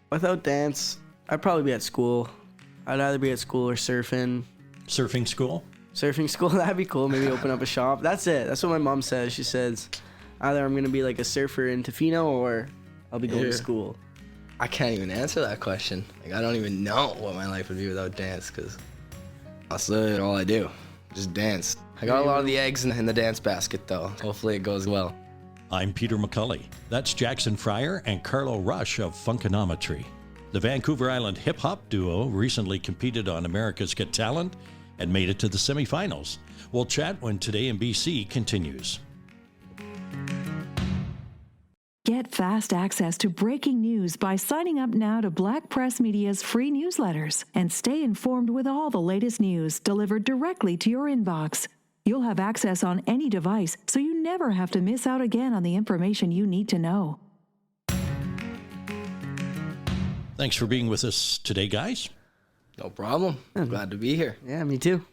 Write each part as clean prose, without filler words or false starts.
Without dance, I'd probably be at school. I'd either be at school or surfing. Surfing school? Surfing school, that'd be cool. Maybe open up a shop. That's it. That's what my mom says. She says, either I'm going to be like a surfer in Tofino or I'll be going to school. I can't even answer that question. Like, I don't even know what my life would be without dance, because that's literally all I do. Just dance. I got a lot of the eggs in the dance basket, though. Hopefully it goes well. I'm Peter McCully. That's Jacksun Fryer and Carlow Rush of Funkanometry. The Vancouver Island hip-hop duo recently competed on America's Got Talent and made it to the semifinals. We'll chat when Today in BC continues. Get fast access to breaking news by signing up now to Black Press Media's free newsletters and stay informed with all the latest news delivered directly to your inbox. You'll have access on any device, so you never have to miss out again on the information you need to know. Thanks for being with us today, guys. No problem. I'm glad to be here. Yeah, me too.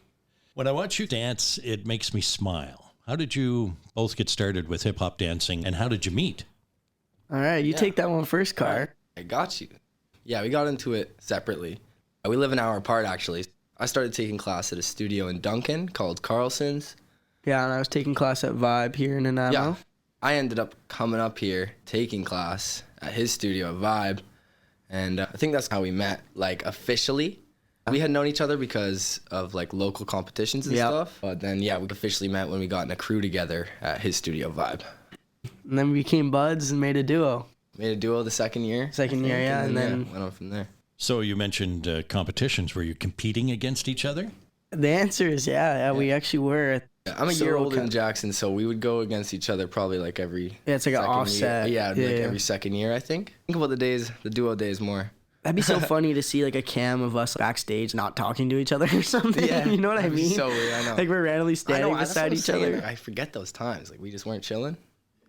When I watch you dance, it makes me smile. How did you both get started with hip-hop dancing, and how did you meet? All right, you take that one first, Car. I got you. Yeah, we got into it separately. We live an hour apart, actually. I started taking class at a studio in Duncan called Carlson's. Yeah, and I was taking class at Vibe here in Nanaimo. Yeah, I ended up coming up here, taking class at his studio at Vibe, and I think that's how we met, like, officially. We had known each other because of, like, local competitions and stuff, but then, yeah, we officially met when we got in a crew together at his studio, Vibe. And then we became buds and made a duo. Made a duo the second year. Second year, yeah, and then went on from there. So you mentioned competitions. Were you competing against each other? The answer is yeah, we actually were. I'm a year older than Jacksun, so we would go against each other probably like every it's like an offset. Year. Yeah, every second year, I think. Think about the duo days more. That'd be so funny to see like a cam of us backstage not talking to each other or something. Yeah, you know what I mean? So weird, I know. Like we're randomly standing beside each other. I forget those times. Like we just weren't chilling.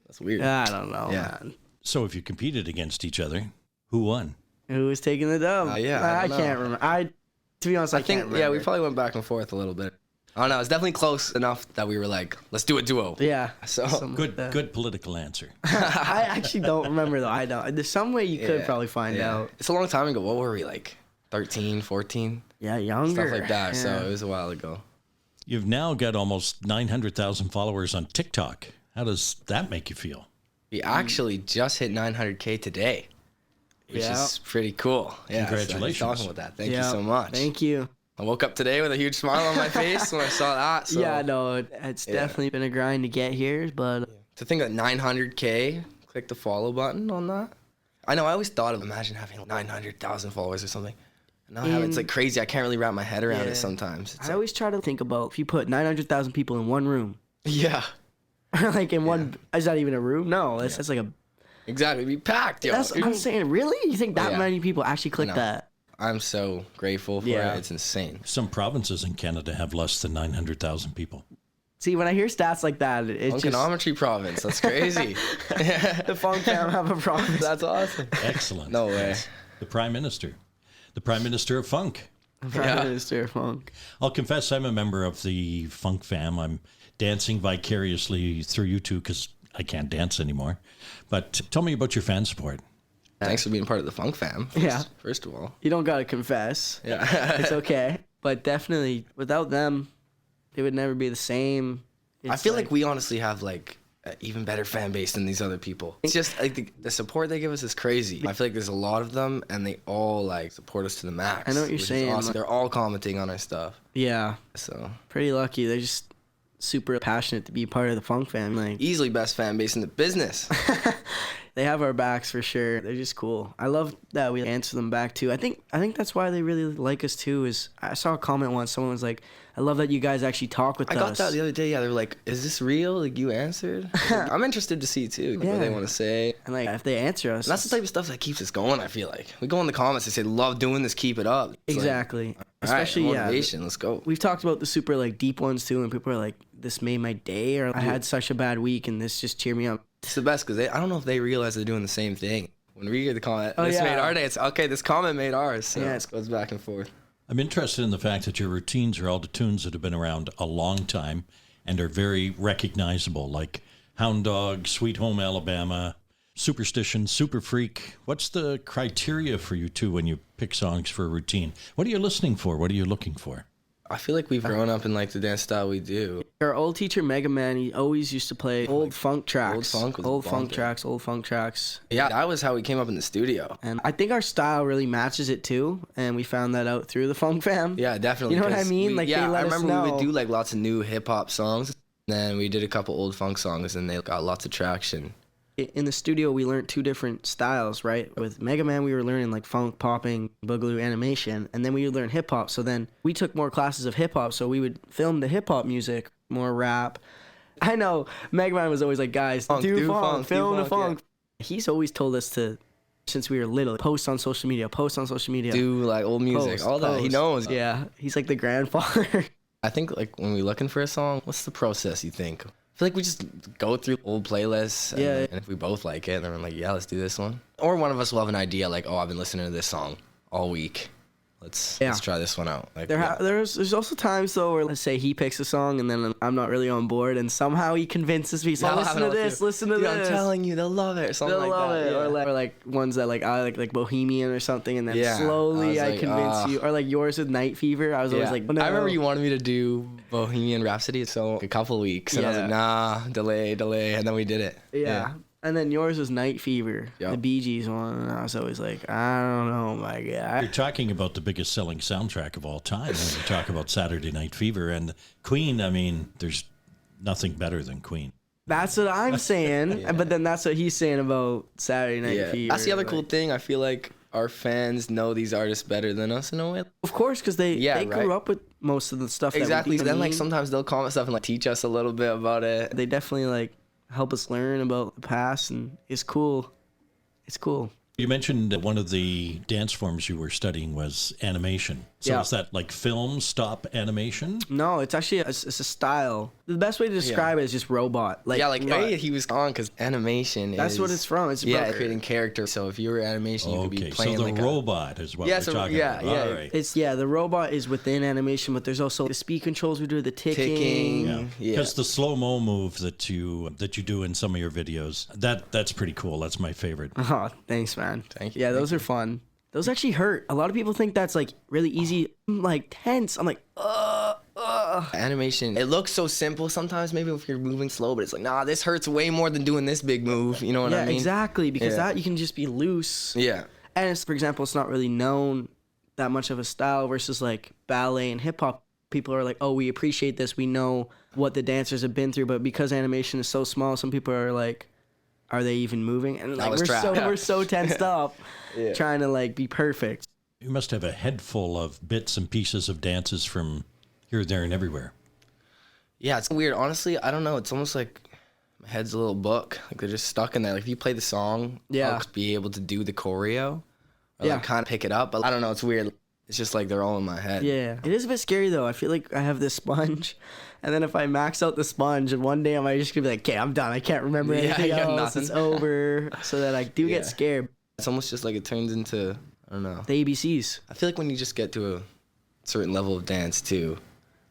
That's weird. I don't know, man. So if you competed against each other, who won? Who was taking the dub? Yeah, I can't remember. To be honest, I can't remember. Yeah, we probably went back and forth a little bit. I don't know. It's definitely close enough that we were like, let's do a duo. Yeah. So good political answer. I actually don't remember though. I don't. There's some way you could probably find out. It's a long time ago. What were we, like 13, 14? Yeah, younger. Stuff like that. Yeah. So it was a while ago. You've now got almost 900,000 followers on TikTok. How does that make you feel? We actually just hit 900K today, which is pretty cool. Yeah, congratulations. So talking about that. Thank you so much. Thank you. I woke up today with a huge smile on my face when I saw that. So. Yeah, no, it's definitely been a grind to get here, but to think that 900K, click the follow button on that. I know. I always thought of imagine having 900,000 followers or something. And now it's like crazy. I can't really wrap my head around it sometimes. I always try to think about if you put 900,000 people in one room. Yeah. Like in one, is that even a room? No, that's like a. Exactly, be packed, yo. That's what I'm saying. Really? You think that many people actually click that? I'm so grateful for it. It's insane. Some provinces in Canada have less than 900,000 people. See, when I hear stats like that, it's just... Funkanometry province. That's crazy. The Funk fam have a province. That's awesome. Excellent. No way. The Prime Minister. The Prime Minister of Funk. The Prime Minister of Funk. I'll confess I'm a member of the Funk fam. I'm dancing vicariously through you two because I can't dance anymore. But tell me about your fan support. Thanks for being part of the Funk fam. First of all. You don't got to confess. Yeah. It's okay. But definitely, without them, it would never be the same. I feel like we honestly have like an even better fan base than these other people. It's just like the support they give us is crazy. I feel like there's a lot of them and they all like support us to the max. I know what you're saying. Awesome. They're all commenting on our stuff. Yeah. So pretty lucky. They're just super passionate to be part of the Funk fam. Like easily best fan base in the business. They have our backs for sure. They're just cool. I love that we answer them back too. I think that's why they really like us too. Is I saw a comment once. Someone was like, "I love that you guys actually talk with us." I got that the other day. Yeah, they were like, "Is this real? Like you answered?" I'm interested to see too what they want to say. And like if they answer us, and that's the type of stuff that keeps us going. I feel like we go in the comments. They say, "Love doing this. Keep it up." It's exactly. Like, especially motivation. Let's go. We've talked about the super like deep ones too, and people are like, "This made my day," or "I had such a bad week, and this just cheered me up." It's the best because I don't know if they realize they're doing the same thing. When we get the comment, this made our day, it's okay, this comment made ours. So it goes back and forth. I'm interested in the fact that your routines are all the tunes that have been around a long time and are very recognizable, like Hound Dog, Sweet Home Alabama, superstition, super freak. What's the criteria for you two when you pick songs for a routine? What are you listening for? What are you looking for? I feel like we've grown up in like the dance style we do. Our old teacher, Mega Man, he always used to play old funk tracks. Old funk tracks. Yeah, that was how we came up in the studio. And I think our style really matches it too. And we found that out through the Funk Fam. Yeah, definitely. You know what I mean? Like, yeah, they let I remember us know. we would do like lots of new hip hop songs. Then we did a couple old funk songs and they got lots of traction. In the studio, we learned two different styles, right? With Mega Man, we were learning like funk, popping, boogaloo, animation, and then we would learn hip hop. So then we took more classes of hip hop, so we would film the hip hop music, more rap. I know Mega Man was always like, guys, do funk, film the funk. Yeah. He's always told us to, since we were little, post on social media. Do like old music, all that. He knows. Yeah, he's like the grandfather. I think like when we're looking for a song, what's the process you think? I feel like we just go through old playlists, and if we both like it, then we're like, yeah, let's do this one. Or one of us will have an idea, like, oh, I've been listening to this song all week. Let's try this one out. Like, there's also times though where, let's say he picks a song and then I'm not really on board, and somehow he convinces me, so listen to this. Dude, I'm telling you, they'll love it, or something like that. Yeah. Or like ones that like I like Bohemian or something, and then slowly I convince you. Or like yours with Night Fever, I was always like, no. I remember you wanted me to do Bohemian Rhapsody, so a couple weeks, and I was like, nah, delay, and then we did it. Yeah. And then yours was Night Fever, the Bee Gees one, and I was always like, I don't know, my God. You're talking about the biggest selling soundtrack of all time when you talk about Saturday Night Fever. And Queen, I mean, there's nothing better than Queen. That's what I'm saying, but then that's what he's saying about Saturday Night Fever. That's the other cool thing. I feel like our fans know these artists better than us in a way. Of course, because they grew up with most of the stuff. Exactly. That then like sometimes they'll comment stuff and like teach us a little bit about it. They definitely like help us learn about the past, and it's cool. It's cool. You mentioned that one of the dance forms you were studying was animation. So is that like film stop animation? No, it's actually it's a style. The best way to describe it is just robot. Like, way he was on, because animation that's what it's from. It's about creating characters. So if you were animation, you could be playing so the like robot is what we're talking about. All right. It's the robot is within animation, but there's also the speed controls. We do the ticking. Because the slow-mo move that you do in some of your videos, that's pretty cool. That's my favorite. Oh, thanks, man. Thank you. Yeah, those are fun. Those actually hurt. A lot of people think that's like really easy. I'm like tense. I'm like, Animation, it looks so simple sometimes, maybe if you're moving slow, but it's like, nah, this hurts way more than doing this big move. You know what I mean? Yeah, exactly. Because that you can just be loose. Yeah. And it's, for example, it's not really known that much of a style versus like ballet and hip hop. People are like, oh, we appreciate this. We know what the dancers have been through. But because animation is so small, some people are like, are they even moving? And like we're so tensed up trying to like be perfect. You must have a head full of bits and pieces of dances from here, there, and everywhere. Yeah, it's weird. Honestly, I don't know. It's almost like my head's a little book. Like they're just stuck in there. Like if you play the song, I'll be able to do the choreo. Or like kind of pick it up. But I don't know. It's weird. It's just like they're all in my head. Yeah. It is a bit scary though. I feel like I have this sponge. And then if I max out the sponge, and one day I might just gonna be like, okay, I'm done. I can't remember anything else. It's over. So that I do get scared. It's almost just like it turns into, I don't know. The ABCs. I feel like when you just get to a certain level of dance too,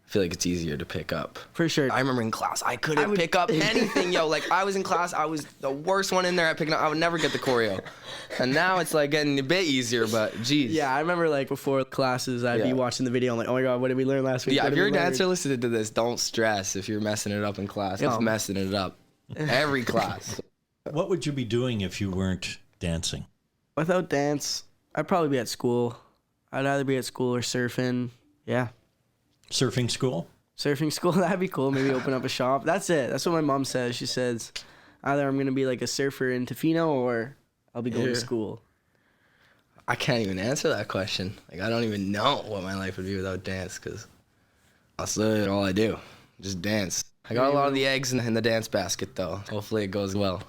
I feel like it's easier to pick up. For sure. I remember in class, I couldn't pick up anything, yo. Like, I was in class, I was the worst one in there at picking up. I would never get the choreo. And now it's, like, getting a bit easier, but, geez. Yeah, I remember, like, before classes, I'd be watching the video. I'm like, oh, my God, what did we learn last week? Yeah, if you're a dancer listening to this, don't stress if you're messing it up in class. I'm messing it up. Every class. What would you be doing if you weren't dancing? Without dance, I'd probably be at school. I'd either be at school or surfing. Yeah. Surfing school? Surfing school, that'd be cool. Maybe open up a shop. That's it. That's what my mom says. She says, either I'm going to be like a surfer in Tofino or I'll be going to school. I can't even answer that question. Like, I don't even know what my life would be without dance, because that's literally all I do. Just dance. I got a lot of the eggs in the dance basket, though. Hopefully it goes well.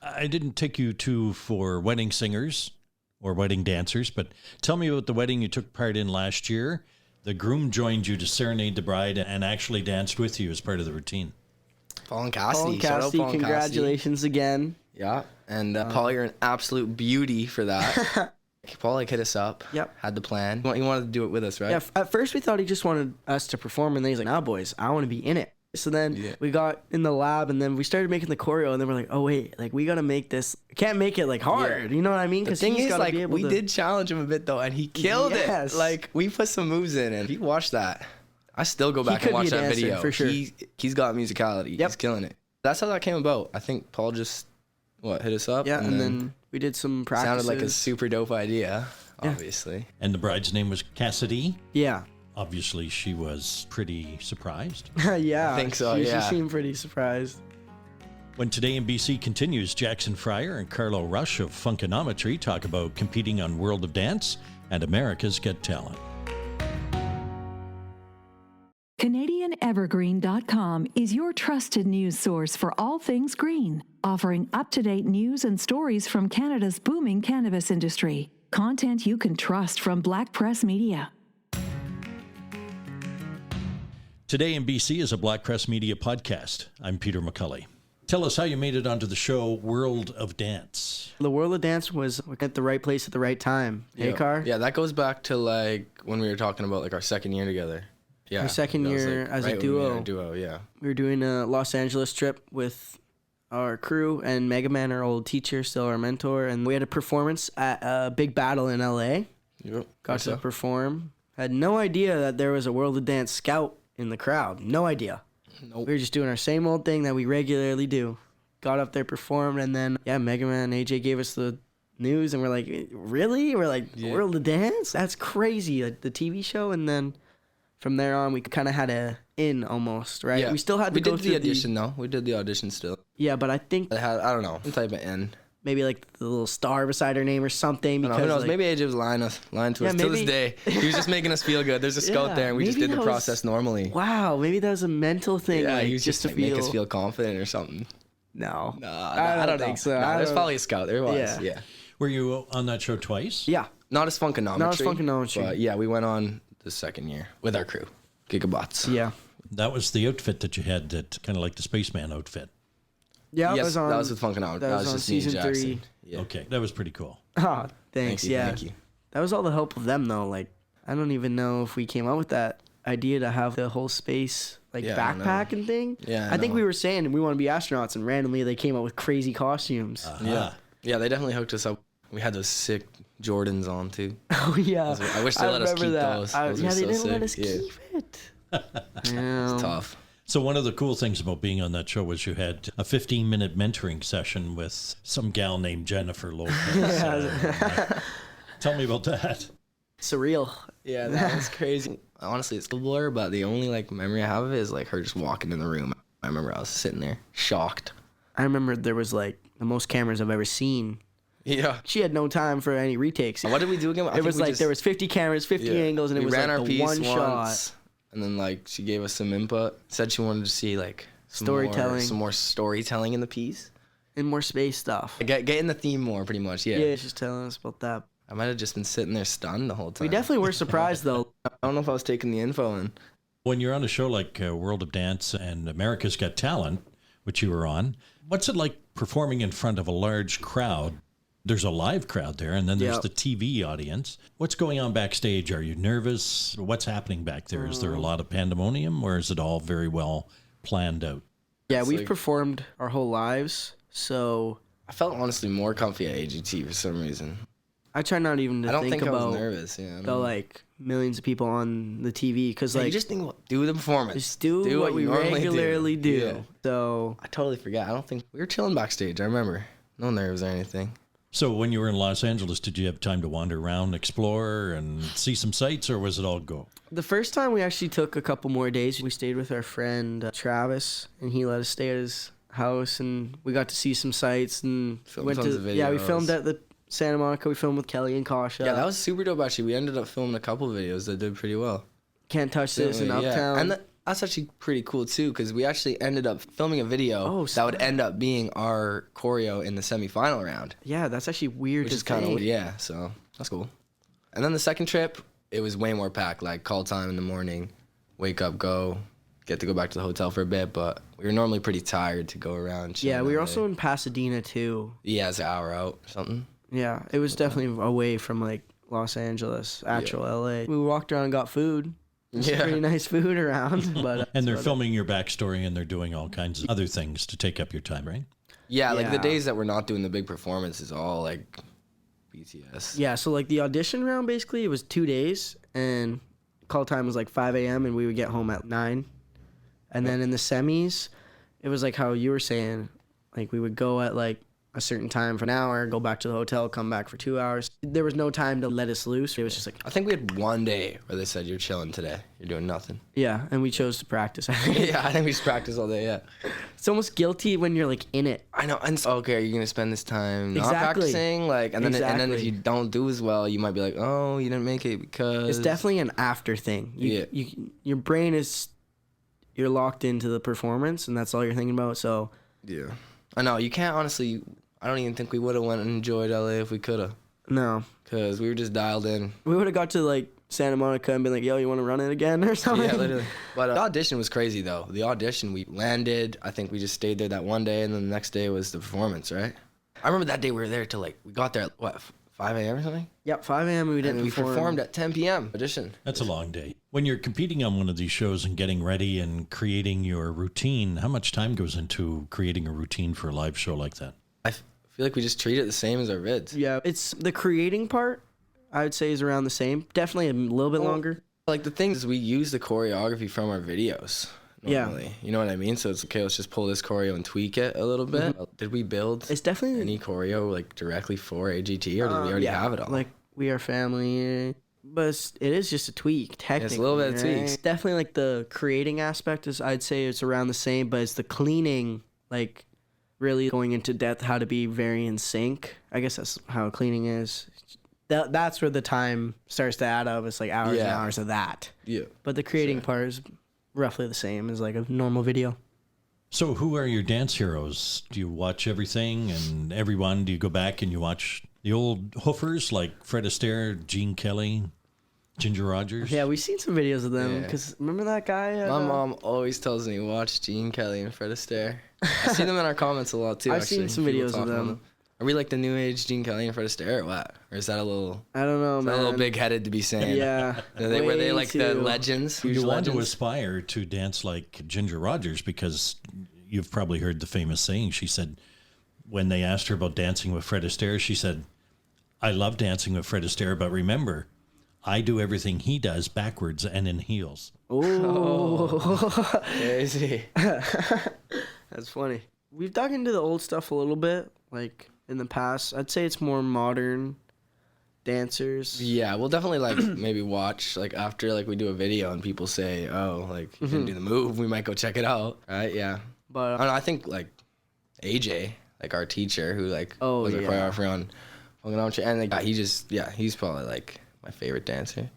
I didn't take you two for wedding singers or wedding dancers, but tell me about the wedding you took part in last year. The groom joined you to serenade the bride and actually danced with you as part of the routine. Paul and Cassidy. Paul and Cassidy, congratulations again. Yeah, and Paul, you're an absolute beauty for that. Paul hit us up. Yep. Had the plan. He wanted to do it with us, right? Yeah. At first we thought he just wanted us to perform, and then he's like, "Nah, boys, I want to be in it." So then we got in the lab, and then we started making the choreo, and then we're like, oh wait, like we gotta make this. Can't make it like hard, you know what I mean? The thing is, like, we did challenge him a bit though, and he killed it. Like, we put some moves in, and if you watch that, I still go back and watch that video. For sure. He's got musicality. He's killing it. That's how that came about. I think Paul just hit us up. Yeah, and then we did some practices. Sounded like a super dope idea, obviously. And the bride's name was Cassidy? Yeah. Obviously, she was pretty surprised. Yeah. I think so, She seemed pretty surprised. When Today in BC continues, Jacksun Fryer and Carlow Rush of Funkanometry talk about competing on World of Dance and America's Got Talent. CanadianEvergreen.com is your trusted news source for all things green, offering up-to-date news and stories from Canada's booming cannabis industry. Content you can trust from Black Press Media. Today in BC is a Black Press Media podcast. I'm Peter McCully. Tell us how you made it onto the show World of Dance. The World of Dance was at the right place at the right time. Hey, Car? Yeah, that goes back to like when we were talking about like our second year together. Yeah, our second year as a duo. We were doing a Los Angeles trip with our crew and Mega Man, our old teacher, still our mentor, and we had a performance at a big battle in LA. Yep. Got to perform. Had no idea that there was a World of Dance scout in the crowd. No idea. Nope. We were just doing our same old thing that we regularly do. Got up there, performed, and then Mega Man and AJ gave us the news, and we're like, really? We're like, World of Dance? That's crazy. Like the TV show, and then from there on, we kind of had a in almost, right? Yeah. We still had to go through the audition though. We did the audition still. Yeah, but I think I don't know, some type of in. Maybe like the little star beside her name or something. Because who knows? like, maybe AJ was lying to us to this day. He was just making us feel good. There's a scout there, and we just did the process normally. Wow, maybe that was a mental thing. Yeah, like, he was just to make us feel confident or something. No, I don't think so. There's probably a scout. There was. Yeah. Were you on that show twice? Yeah. Not as Funkanometry. But yeah, we went on the second year with our crew, Gigabots. Yeah. That was the outfit that you had, that kind of like the spaceman outfit. Yeah, yes, that was with Funkanometry. That was just season me and Jacksun. 3. Yeah. Okay, that was pretty cool. Oh, thanks. Thank you. That was all the help of them, though. Like, I don't even know if we came up with that idea to have the whole space backpack and thing. Yeah, I think we were saying we want to be astronauts, and randomly they came up with crazy costumes. Yeah, they definitely hooked us up. We had those sick Jordans on too. Oh yeah, I wish they let us keep those. They didn't let us keep it. It's tough. So one of the cool things about being on that show was you had a 15-minute mentoring session with some gal named Jennifer Lopez. Tell me about that. Surreal. Yeah, that was crazy. Honestly, it's a blur, but the only memory I have of it is her just walking in the room. I remember I was sitting there shocked. I remember there was the most cameras I've ever seen. Yeah. She had no time for any retakes. What did we do again? It was there was 50 cameras, 50 angles, and it was ran our the piece one shot. And then she gave us some input. Said she wanted to see some more storytelling in the piece. And more space stuff. Get in the theme more, pretty much. Yeah. Yeah, she's telling us about that. I might have just been sitting there stunned the whole time. We definitely were surprised though. I don't know if I was taking the info in. When you're on a show like World of Dance and America's Got Talent, which you were on, what's it like performing in front of a large crowd? There's a live crowd there, and then there's the TV audience. What's going on backstage? Are you nervous? What's happening back there? Is there a lot of pandemonium, or is it all very well planned out? Yeah, we've performed our whole lives, so I felt honestly more comfy at AGT for some reason. I try not even to think about I was nervous. Yeah, the millions of people on the TV, because you just think, do the performance. Just do what we regularly do. Yeah. So I totally forgot. I don't think we were chilling backstage. I remember no nerves or anything. So when you were in Los Angeles, did you have time to wander around, explore, and see some sights, or was it all go? The first time we actually took a couple more days. We stayed with our friend Travis, and he let us stay at his house, and we got to see some sights and went tons of videos. we filmed at the Santa Monica. We filmed with Kelly and Kasha. Yeah, that was super dope actually. We ended up filming a couple videos that did pretty well. Can't Touch This in Uptown. And that's actually pretty cool too, because we actually ended up filming a video that would end up being our choreo in the semifinal round. Yeah, that's actually weird. Which is kind of so that's cool. And then the second trip, it was way more packed. Call time in the morning, wake up, go, get to go back to the hotel for a bit. But we were normally pretty tired to go around. Yeah, we were also in Pasadena too. Yeah, it's an hour out or something. Yeah, it was definitely away from Los Angeles, actual LA. We walked around and got food. There's some pretty nice food around. But And they're filming your backstory, and they're doing all kinds of other things to take up your time, right? Yeah, like the Yeah. days that we're not doing the big performance is all like BTS. Yeah, so like the audition round, basically, it was 2 days, and call time was like 5 a.m., and we would get home at 9. And then in the semis, it was like how you were saying, like we would go at like a certain time for an hour, go back to the hotel, come back for 2 hours. There was no time to let us loose. It was just like, I think we had one day where they said, you're chilling today. You're doing nothing. yeah, and we chose to practice. Yeah, I think we just practiced all day, yeah. It's almost guilty when you're like in it. I know. And so, okay, are you going to spend this time not Exactly. practicing? Like, and then if Exactly. you don't do as well, you might be like, oh, you didn't make it because... It's definitely an after thing. Your brain is, you're locked into the performance, and that's all you're thinking about. So Yeah. I know. You can't honestly... I don't even think we would have went and enjoyed LA if we could have. no, Because we were just dialed in. we would have got to like Santa Monica and been like, yo, you want to run it again or something? Yeah, literally. But the audition was crazy, though. The audition, we landed. I think we just stayed there that one day, and then the next day was the performance, right? I remember that day we were there till like, we got there at, what, 5 a.m. or something? Yep, 5 a.m. we didn't And we perform. performed at 10 p.m. Audition. That's a long day. When you're competing on one of these shows and getting ready and creating your routine, how much time goes into creating a routine for a live show like that? I feel like we just treat it the same as our vids. Yeah, it's the creating part, I would say, is around the same. Definitely a little bit longer. Like the thing is, we use the choreography from our videos. Normally. Yeah. You know what I mean? So it's okay, let's just pull this choreo and tweak it a little bit. Did we build It's definitely any choreo like directly for AGT, or did we already have it all? Like We Are Family, but it is just a tweak, technically. It's a little bit of tweaks. Definitely like the creating aspect is, I'd say it's around the same, but it's the cleaning, like really going into depth, how to be very in sync. I guess that's how cleaning is. That's where the time starts to add up. It's like hours and hours of that. Yeah. But the creating part is roughly the same as like a normal video. So who are your dance heroes? Do you watch everything and everyone? Do you go back and you watch the old hoofers like Fred Astaire, Gene Kelly, Ginger Rogers? Yeah, we've seen some videos of them, Yeah. because remember that guy? My mom always tells me, watch Gene Kelly and Fred Astaire. I see them in our comments a lot too. I've actually. seen some People videos of talk about them. Are we like the new age Gene Kelly and Fred Astaire or what? Or is that a little... I don't know, Is man. that a little big-headed to be saying? Yeah. Were they way like the too- legends? Huge You want to legends? aspire to dance like Ginger Rogers, because you've probably heard the famous saying. She said, when they asked her about dancing with Fred Astaire, she said, I love dancing with Fred Astaire, but remember, I do everything he does backwards and in heels. Oh, Crazy. that's funny. We've dug into the old stuff a little bit, like in the past. I'd say it's more modern dancers. Yeah, we'll definitely like maybe watch like after like we do a video and people say, oh, like you didn't do the move, we might go check it out, right? Yeah. But I don't know, I think like AJ, like our teacher who like Oh, was a yeah. choreographer on Funkanometry, and like he's probably like my favorite dancer,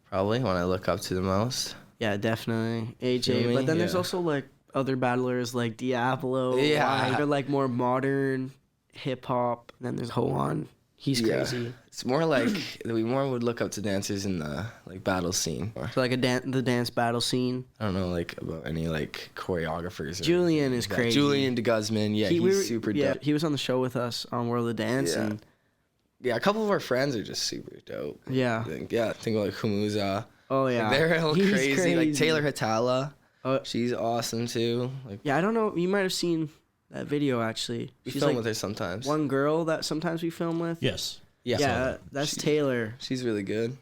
probably when I look up to the most. yeah, definitely Feel AJ. me? But then there's Yeah. also like other battlers like Diablo. Yeah. They're like more modern hip hop. Then there's Hoan. He's Yeah. crazy. It's more like we more would look up to dancers in the like battle scene. Or, So like the dance battle scene. I don't know like about any like choreographers. Or Julian is anything like that. crazy. Julian de Guzman, yeah, he's super dope. He was on the show with us on World of Dance, Yeah. and Yeah, a couple of our friends are just super dope. yeah. Think about like Humuza. Oh yeah. Like, they're all He's crazy. Like Taylor Hatala. Oh. She's awesome too. Like Yeah, I don't know. You might have seen that video actually. we She's film like with her sometimes. one girl that sometimes we film with. Yes. Yeah. Yeah, that's Taylor. She's really good.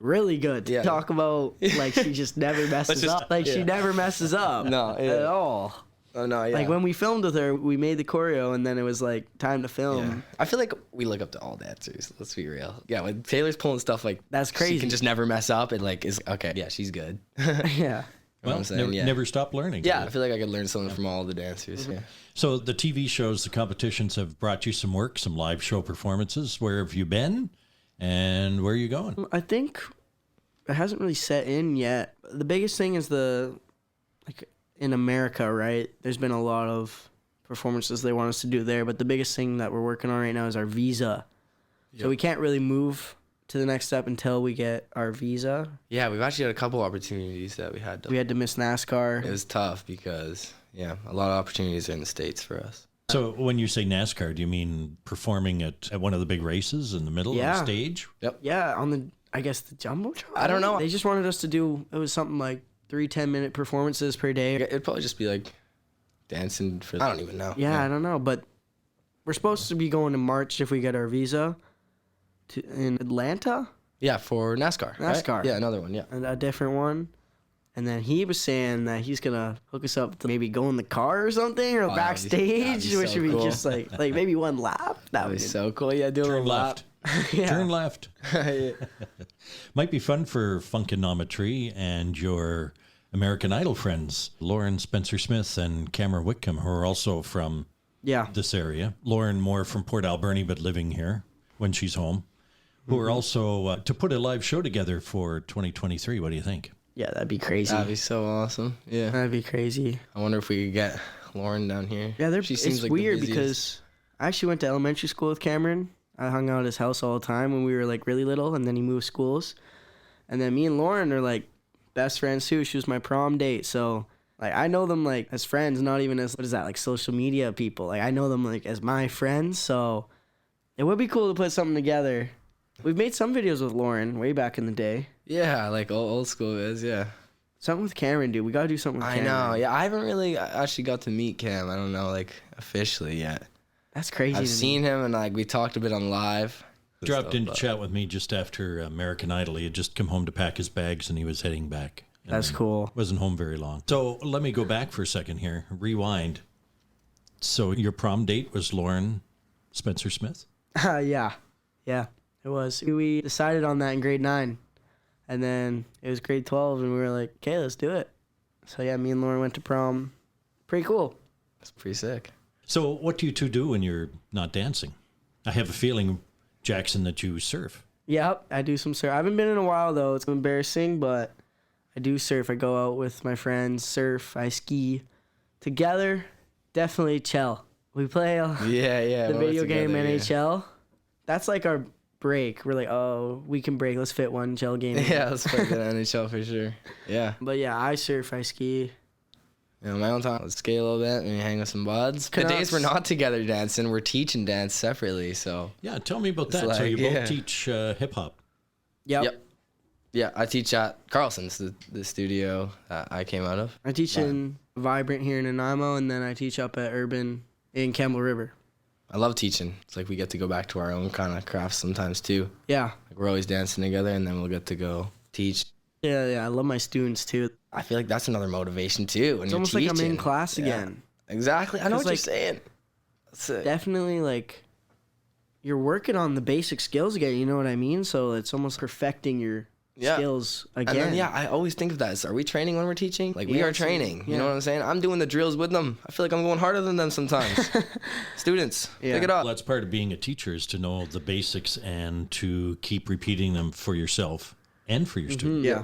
Really good. Yeah. Talk about like she just never messes just- up. Like she yeah. never messes up. No, yeah. At all. Oh no, yeah. Like when we filmed with her, we made the choreo and then it was like time to film. yeah. I feel like we look up to all dancers. Let's be real. Yeah, when Taylor's pulling stuff like That's she crazy. can just never mess up and like is okay. Yeah, she's good. You know Yeah. what Well, I'm saying? Yeah. never stop learning. Yeah, I feel like I could learn something from all the dancers. Yeah. So the TV shows, the competitions have brought you some work, some live show performances. Where have you been and where are you going? I think it hasn't really set in yet. The biggest thing is like in America, right? There's been a lot of performances they want us to do there, but the biggest thing that we're working on right now is our visa. So we can't really move to the next step until we get our visa. Yeah, we've actually had a couple opportunities that we had to. We had to miss NASCAR. It was tough because a lot of opportunities are in the States for us. So when you say NASCAR, do you mean performing at one of the big races in the middle of Yeah. the stage? Yeah, I guess the Jumbotron? I don't know. They just wanted us to do, it was something like 3 10-minute performances per day. It'd probably just be like dancing for, I don't even know. Yeah, I don't know. But we're supposed to be going in March if we get our visa in Atlanta. Yeah, for NASCAR. NASCAR. Right? Yeah, another one, yeah. And a different one. And then he was saying that he's gonna hook us up to maybe go in the car or something, or backstage, that'd which be would so be cool. just like maybe one lap. That That'd would be so cool. Yeah, do a Turn little lap. left. Yeah. Turn left. Yeah. Might be fun for Funkanometry and your American Idol friends, Lauren Spencer-Smith and Cameron Whitcomb, who are also from Yeah. this area. Lauren more from Port Alberni, but living here when she's home. Who are also to put a live show together for 2023. What do you think? Yeah, that'd be crazy. That'd be so awesome. Yeah. That'd be crazy. I wonder if we could get Lauren down here. Yeah, She it's seems like the weird busiest. because I actually went to elementary school with Cameron. I hung out at his house all the time when we were like really little, and then he moved schools. And then me and Lauren are like best friends too. She was my prom date, so like I know them like as friends, not even as what is that, like social media people. Like I know them like as my friends, so it would be cool to put something together. We've made some videos with Lauren way back in the day. Yeah, like old school is, yeah. Something with Cameron, dude. We gotta do something with I Cameron. know. Yeah, I haven't really actually got to meet Cam. I don't know, like officially yet. That's crazy. I've to seen me. him and like we talked a bit on live. Dropped So, in to but- chat with me just after American Idol. He had just come home to pack his bags and he was heading back. And That's cool. Wasn't home very long. So let me go back for a second here. Rewind. So your prom date was Lauren Spencer-Smith? Yeah, it was. We decided on that in grade 9, and then it was grade 12, and we were like, okay, let's do it. So yeah, me and Lauren went to prom. Pretty cool. It's pretty sick. So what do you two do when you're not dancing? I have a feeling, Jacksun, that you surf. Yep, I do some surf. I haven't been in a while though. It's embarrassing, but I do surf. I go out with my friends, surf, I ski. Together, definitely chill. We play Yeah. the we're video game together, yeah. NHL. That's like our break. We're like, oh, we can break. Let's fit one chill game. Yeah, let's play the NHL for sure. Yeah. But yeah, I surf, I ski. You know, my own time, let's skate a little bit, maybe hang with some buds. The Canucks. days we're not together dancing, we're teaching dance separately, so. Yeah, tell me about It's that. So like, you both yeah. teach hip-hop. Yep. Yeah, I teach at Carlson's, the studio that I came out of. I teach in Vibrant here in Nanaimo, and then I teach up at Urban in Campbell River. I love teaching. It's like we get to go back to our own kind of crafts sometimes too. Yeah. Like we're always dancing together, and then we'll get to go teach. Yeah, I love my students too. I feel like that's another motivation too. When It's you're almost like I'm in teaching. class Yeah. again. Exactly. I know 'Cause, what you're like, saying. That's it. Definitely, like, you're working on the basic skills again, you know what I mean? So it's almost perfecting your Yeah. skills again. And then, yeah, I always think of that as, are we training when we're teaching? Like, we Yeah, are training. You yeah. know what I'm saying? I'm doing the drills with them. I feel like I'm going harder than them sometimes. Students, Yeah. pick it up. Well, that's part of being a teacher is to know the basics and to keep repeating them for yourself and for your students. Yeah.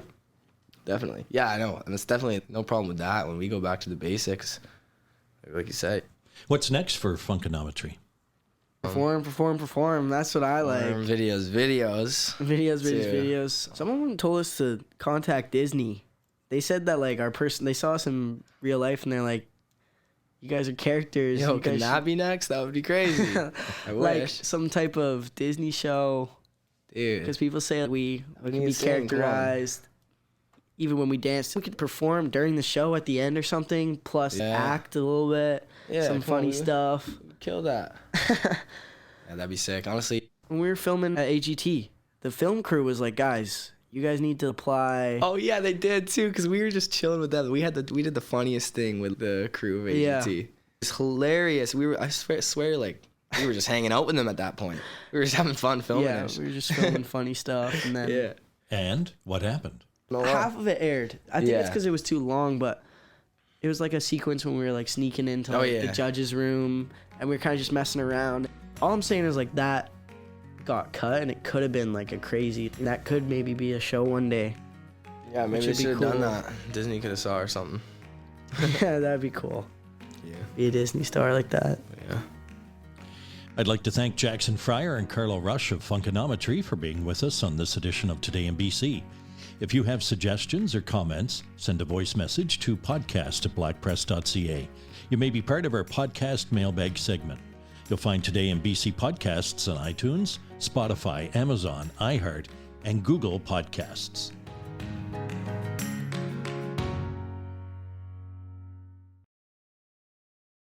Definitely. Yeah, I know. And it's definitely no problem with that when we go back to the basics, like you say. What's next for Funkanometry? Perform. That's what I like. Videos. Videos. Someone told us to contact Disney. They said that, like, they saw us in real life, and they're like, you guys are characters. Yo, you can guys that be next? That would be crazy. I like wish. some type of Disney show. Dude. Because people say we can you be sing? Come on. characterized. Even when we dance, we could perform during the show at the end or something, plus Yeah. act a little bit, Yeah, some come funny on, stuff. Kill that. Yeah, that'd be sick. Honestly. When we were filming at AGT, the film crew was like, guys, you guys need to apply. Oh yeah, they did too, because we were just chilling with them. We did the funniest thing with the crew of AGT. Yeah. It's hilarious. I swear, like we were just hanging out with them at that point. We were just having fun filming Yeah, it. we were just filming funny stuff. And then Yeah. And what happened? No, half of it aired. I think it's Yeah. because it was too long, but it was like a sequence when we were like sneaking into Oh, like, yeah. the judge's room, and we were kind of just messing around. All I'm saying is like that got cut, and it could have been like a crazy. That could maybe be a show one day. yeah, maybe Which they would be should have done cool. that. Disney could have saw or something. Yeah, that'd be cool. Yeah. Be a Disney star like that. Yeah. I'd like to thank Jacksun Fryer and Carlow Rush of Funkanometry for being with us on this edition of Today in BC. If you have suggestions or comments, send a voice message to podcast@blackpress.ca. You may be part of our podcast mailbag segment. You'll find Today in BC podcasts on iTunes, Spotify, Amazon, iHeart, and Google Podcasts.